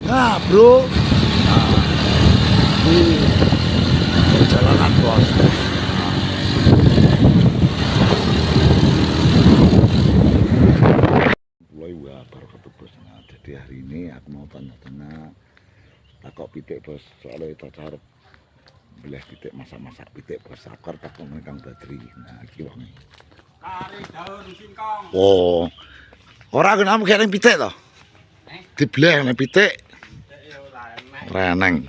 Nah, bro. Nah, ini perjalanan bos. Mulai baru kata bos. Nah, jadi hari ini aku mau tanya-tanya. Takok pitik bos, soalnya itu cara belah pitik masak-masak pitik bos. Sakar takok Kang Badri. Nah, iki wong. Kari daun singkong. Oh. Ora kenapa kene pitik to? Dibelah nek pitik. Reneng.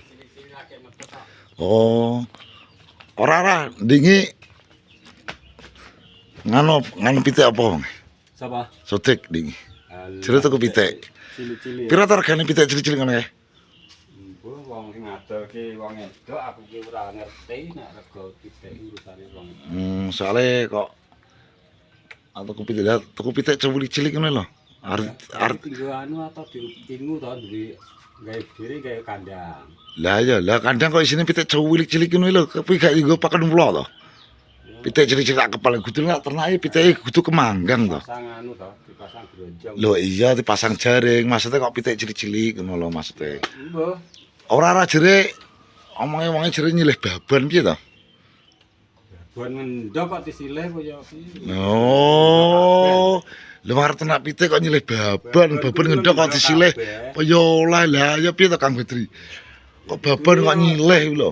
Oh. Ora ndingi nganu pitik apa wong? Sapa? Sotik ndingi. Jero tuku pitik. Cili-cili. Pira to regane pitik cilik-cilik ngono kae? Mbah wong sing ngadolke wong edok aku ki ora ngerti nek rega pitik urusane wong. Soale kok tuku pitik cilik-cilik ngono lho. Arep tinggo anu atau diingu to duwe gawe diri gawe kandang. Lah ya, lah kadang kok isine pitik cilik-cilik ngono lho, kuwi gak nggo pakan mula to. Pitik cilik-cilik tak kepal kudu nak ternake pitike kudu kemanggang to. Pasang anu to, dipasang gronjong. Lho iya dipasang jaring, maksudnya kok pitik cilik-cilik ngono lho maksudnya. Mbah. Ora jere omonge wonge jere nyilih baban piye to? Baban ngendok kok disilih kaya piye. Oh. Lha arep tenak pitik kok nyilih baban ngendok kok disilih. Apa ya oleh lah ya piye to Kang Badri? Kok baban kok nyilih lho.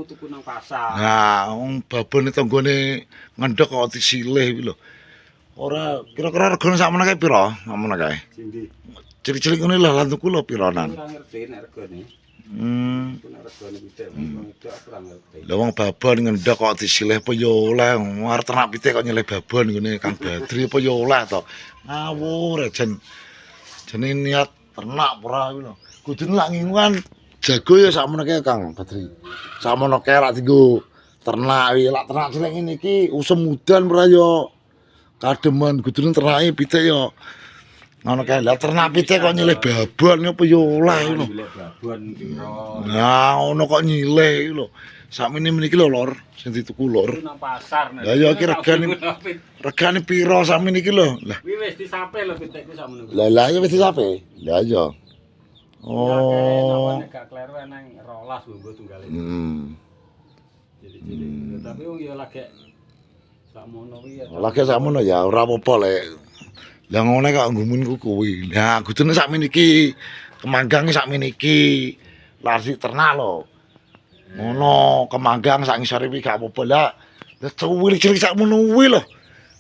Tuku nang pasar. Nah, wong babon tanggane ngendhok kok disilih kuwi lho. Ora kira-kira regane sakmono kae pira? Sakmono kae. Sindi. Cilik-cilik ngene lho lan tuku lho piranan. Ora ngerti nek regane. Ku nek regane pitik wong itu aku ora ngerti. Lah wong babon ngendhok kok disilih apa ya oleh. Arep ternak pitik kok nyilih babon ngene Kang Badri apa ya oleh to. Ngawur jene niat ternak ora kuwi lho. Kudune lak nginguan jago ya sakmono kae Kang Badri. Sakmono kae lak dienggo ternak wi lak ternak cilik ngene iki usum mudan ora ya kademen kudune ternake pitik ya ngono kae. Lah ternak pitik kok nyilih babon apa ya oleh ngono. Nyilih babon pira. Nah, ngono kok nyilih lho. Sakmene meniki lho lor, sing dituku lor. Nang pasar nek. Lah ya iki regane pira sakmene iki lho. Lah Kuwi wis disape lho pitikku sakmono. lah ya wis disape. Lah ya. Oh. Nek gak kleru nang 12 monggo tunggale. Cilik-cilik. Tapi wong ya lagi sakmono kuwi ya. Lagi sakmono ya ora apa-apa lek. Lah ngene kok nggumunku kuwi. Lah kudune sakmene iki kemanggange sakmene iki. Lari ternak lho. Ngono, kemanggang sak ngisore iki gak apa-apa lah. Lah cilik-cilik sakmono kuwi lho.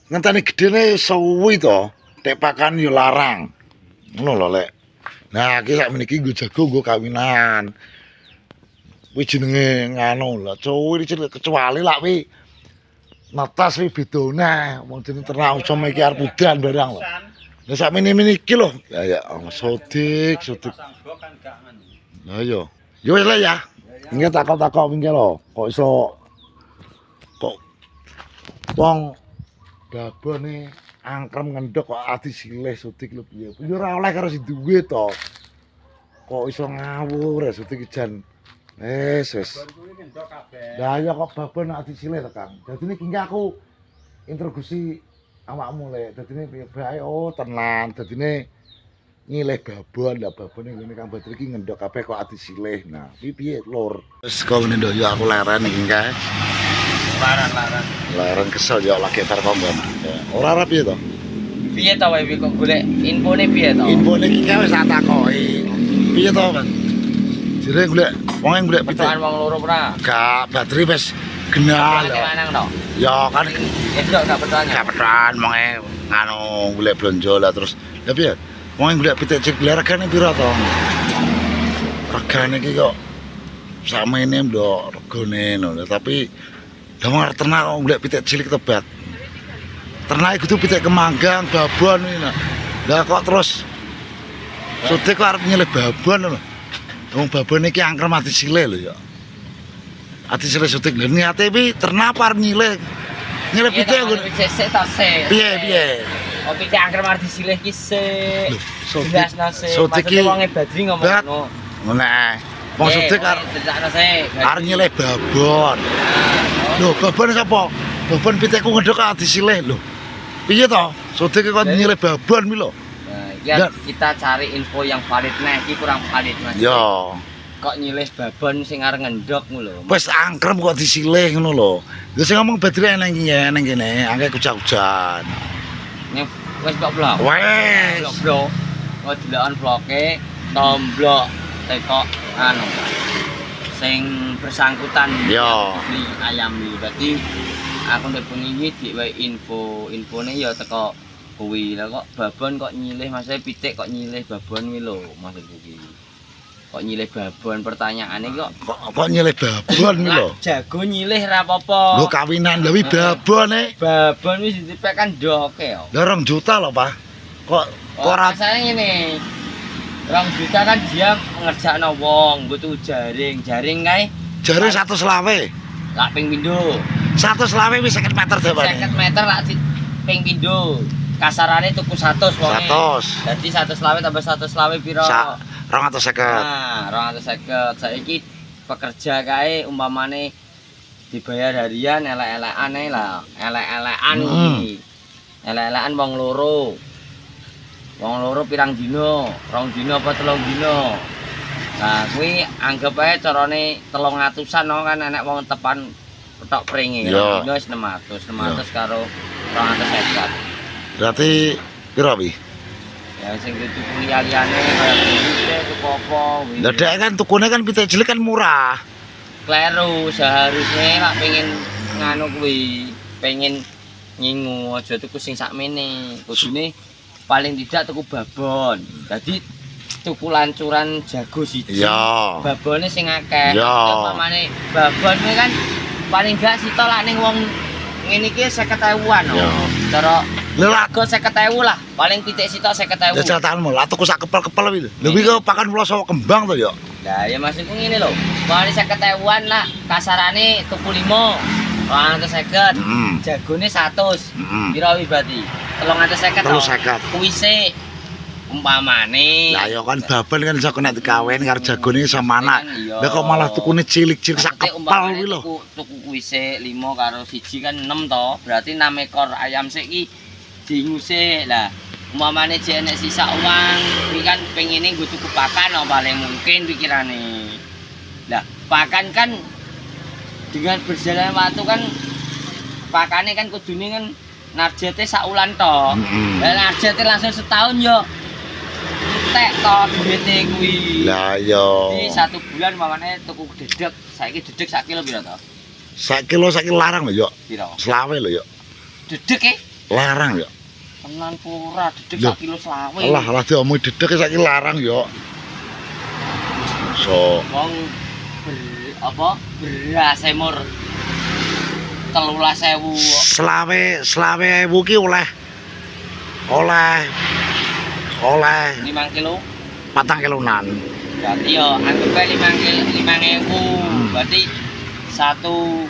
Ngenteni gedene suwi to. Tek pakan yo larang. Ngono lho lek. Nah, iki sakmene iki nggo jago nggo kawinan. Kuwi jenenge nganu lho, cilik kecuali lak kuwi netas kuwi beda neh. Wong jeneng ternak usum iki arep udan barang lho. Lah sakmene iki lho. Ya sodik. Lah yo. Yo wis lah ya. Ingat takok-takok wingi lho. Kok iso kok wong babone angkrem ngendhok kok ati silih sodik lho piye. Ya ora oleh karo sing duwe to. Kok iso ngawur ya sodik jan. Wis. Lah ya kok babon ati silih to Kang. Dadine iki aku introduksi awakmu lek. Dadine piye bae tenan. Dadine nyilih babon, lah babone ngene Kang Badri iki ngendhok kabeh kok ati silih. Nah, piye lur? Wis kok ngene ndok ya aku leren iki kae. Leren kesel ya lagi terkombon. Ora piye to? Piye to wae kok golek infone piye to? Infone iki kae wis tak takoki. Piye to, Mas? Jere golek wong golek pitik. Petukan wong loro ora? Gak Badri wis genah lho. Lanang to. Ya kan Itu gak petukan. gak petan wonge nganu golek blonjo lah terus. Lah piye? Wong golek pitik cilik regane pira to? Regane iki kok sakmene ndok regane lho, tapi damar ternak kok golek pitik cilik tebat. Ternake kudu pitik kemanggang, babon iki lho. Lah kok terus sodik kok arep nyilih babon lho. Wong babon iki angker mati silih lho ya. Ati silih sodik lho niate iki ternak arep nyilih. Nyilih pitik kok. Sik ta sik. Piye? Oh pitik angker marti silih ki sik. Sodik. Sodik ki wonge Badri ngomong ngono. Ngono ae. Wong sodik arep ditakno sik. arep nyilih babon. Lho, babon sapa? Babon pitikku ngedhok ati silih lho. Piye to? Sodik kok nyilih babon mi lho. Nah, Ya Dan- kita cari info yang valid nah iki kurang valid Mas. Yo. Kok nyilih babon sing arep ngendok lho. Wis angkrem kok disilih ngono lho. Ya sing ngomong Badri nang kene, angke hujan. Nek wis kok blok. Wes. Blok. Kok delokan bloke tomblok tekok anu. Sing bersangkutan Yo. beli ayam iki. Berarti aku nek bengi iki dik wae infone ya teko kuwi. Lah kok babon kok nyilih maksudnya pitik kok nyilih babon kuwi lho maksudku iki. Kok nyilih babon pertanyaane kok Kok nyilih babon iki lho. jago nyilih ra apa-apa. Lho kawinan lho wi babone. Babon wis ditipek kan ndoke yo. Lah 2 juta lho, Pak. Kok ora Rasanya ngene. 2 juta kan dia ngerjakno wong, butuh jaring kae jare 120. lak ping pindho. 120 wis 50 meter dawane. 50 meter lak ping pindho. Kasarane tuku 100 wonge. 100. Dadi 120 tambah 120 piro? Sak 250. Nah, 250. Saiki pekerja kae umpamane dibayar harian elek-elekan ae lah. Elek-elekan iki. Elek-elekan wong loro. Wong loro pirang dino? 2 dino apa 3 dino? Nah, kuwi anggap ae carane 300-an no, kan enek wong tepan petok pringe. Iya. Dino wis 600. 600 karo 250. Berarti piro wi? Ya sing tuku liyane kaya pitik tuku apa kuwi. Lah dek kan tukune kan pitik cilik kan murah. Kleru seharusnya lak pengen nganu kuwi, pengen ngingu aja tuku sing sakmene. Kudune paling tidak tuku babon. Dadi tuku lancuran jago siji. Iya. Babone sing akeh. Iya. Umpamane babon kuwi kan paling gak sitok lak ning wong ngene iki 50.000-an. Iya. Cara Lha lak Go 50.000 lah, paling pitik sitok 50.000. ya catatanmu lah tuku sak kepel-kepel wi. Lho wi kok pakan pulau sawo kembang to ya. Lah ya maksudku ngene lho. Paling 50.000-an lah, kasarane tuku 5. 250. Jagone 100. Piro wi berarti? 350. 350. Kuwi sik umpamane. Lah ya kan babon kan iso kena dikawin karo jagone samana. Iya. Lah kok malah tukune cilik-cilik sak Maksudnya kepel umpamane wi lho. Tuku kuwi sik 5 karo 1 kan 6 to. Berarti 6 ekor ayam sik iki diinguse. Lah umpamane jek enek sisa uang, kuwi kan pengene nggo tuku pakan oh, paling mungkin pikirane. Lah pakan kan dengan berjalan waktu kan pakane kan kudune kan narjete sak wulan to. Lah narjete langsung setahun yo entek to duwite kuwi. Lah ya. Di 1 bulan mamane tuku dedek, saiki dedek sak kilo piro to? Sak kilo larang lho ya. Piro? Selawe lho ya. Dedek e? Larang ya. Tenan pura dedek Loh. sak kilo selawe. Alah diomong dedek saiki larang ya. So, Wong beras semur 13.000 selawe ki oleh 5 kilo. 4 kilonan. Berarti yo anggap ae 5.000. Berarti satu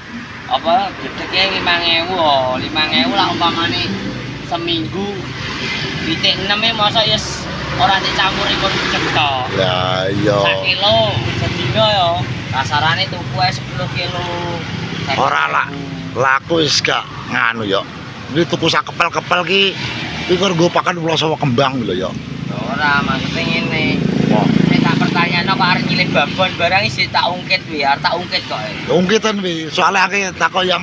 apa dedeknya 5.000 oh 5.000 lah umpamane seminggu pitik 6 e masa ya ora dicampuri pun cetha. Lah iya. 1 kilo sedina yo kasarane tuku ae 10 kilo. Ora lah laku wis gak nganu ya. Ini tuku sak kepel-kepel ki kok nggo pakan pulau sawo kembang lho ya. Ora maksudnya ngene. Wah, Nek tak pertanyaan kok arep nyilih babon barang isi tak ungkit wi, arep tak ungkit kok. ungkitan wi, soalnya akeh takok yang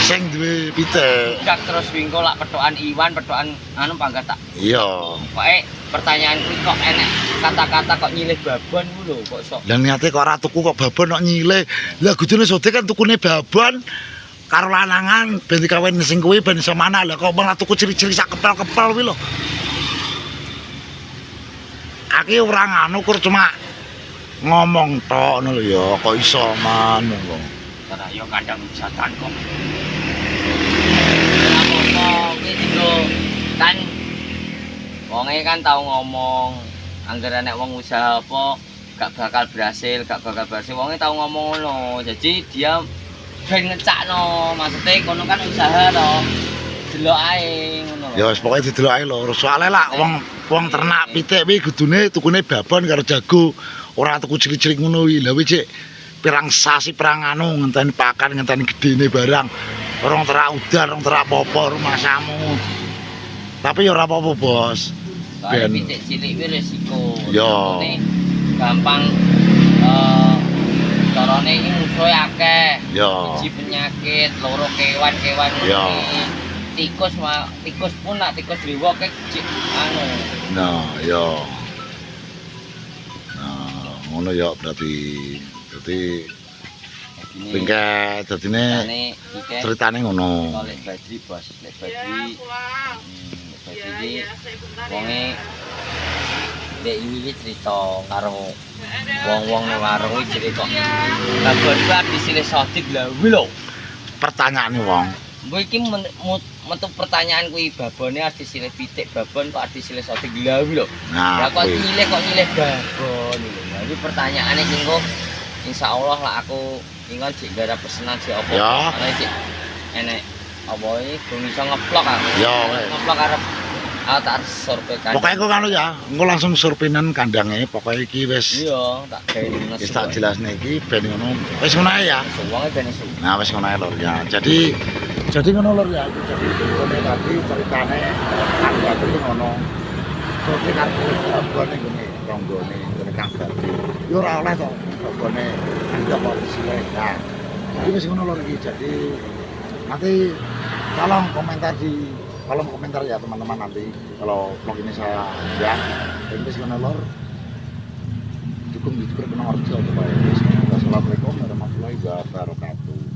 sing duwe pitik. Dak terus wingko lak petokan iwan, petokan anu pangkat tak. Iya. Pokoke pertanyaan kuwi kok enek kata-kata kok nyilih babon ku lho kok sok. Lah niate kok ora tuku kok babon kok nyilih. Lah kudune sode kan tukune babon karo lanangan ben dikawin sing kuwi ben iso mana. Lah kok malah tuku ciri-ciri sak kepel-kepel kuwi lho. Aki ora nganu kur cuma ngomong tok ngono lho ya, kok iso manu lho. Ora yo kadang jatan kok. Apa iki juga kan wonge kan tau ngomong anggar nek wong usaha apa gak bakal berhasil. Wonge tau ngomong ngono. Jadi dia ben ngecakno, maksudnya kono kan usaha to. Delok ae ngono lho. Ya wis pokoke didelok ae lho. Soale lak wong ternak pitik kuwi kudune tukune babon karo jago. Ora tuku cilik-cilik ngono kuwi. Lah wis cek pirang sasi pirang anu ngenteni pakan, ngenteni gedene barang. Orang terak udan, orang terak apa-apa rumah samu. Tapi ya ora apa-apa, Bos. Soalnya ben pitik cilik kuwi resiko. Ya. Ini gampang carane iki musuhe akeh. ya Siji penyakit, loro kewan-kewan Ya. ini. Tikus pun nak tikus liwok anu. nah ya nah ngono ya berarti Ini tingkat dadine ceritane iki ceritane ngono. Lek Badri bos, Lek Badri. Lek Badri wonge dek iki cerita karo wong-wong nang warung iki cerita. Babon ku arti silih sodik lha kuwi lho. Pertanyaane wong, Mbok iki metu pertanyaan kuwi babone arti silih pitik, babon kok arti silih sodik lha kuwi lho. nah Lah kok kuwi. nyilih babon lho. Nah iki pertanyaane iki kok insyaallah lah aku ingon cek gara pesenan si opo. Ya. Ana cek enek apa iki gun iso ngeplok aku. Ya, wes. Ngeplok arep tak survei kan. Pokoknya kok kalau ya, engko langsung surpinan kandangnya. Pokoknya iki wis Iya, tak gawe nesu. wis tak jelasne iki ben ngono. Wis ngono ae ya. Wonge ben iso. Nah wis ngono ae lur ya. Jadi ngono lur ya. Jadi ngene tadi ceritane Kang Badri itu ngono. Sote karo babone ngene ronggone ngene Kang Badri. Yo ora oleh to babone anjak kok disile. Nah, iki wis ngono lur iki. Jadi nanti tolong komentar di kolom komentar ya teman-teman nanti kalau vlog ini saya ya ini sebenarnya lor dukung di Purworejo coba ya. Assalamualaikum warahmatullahi wabarakatuh.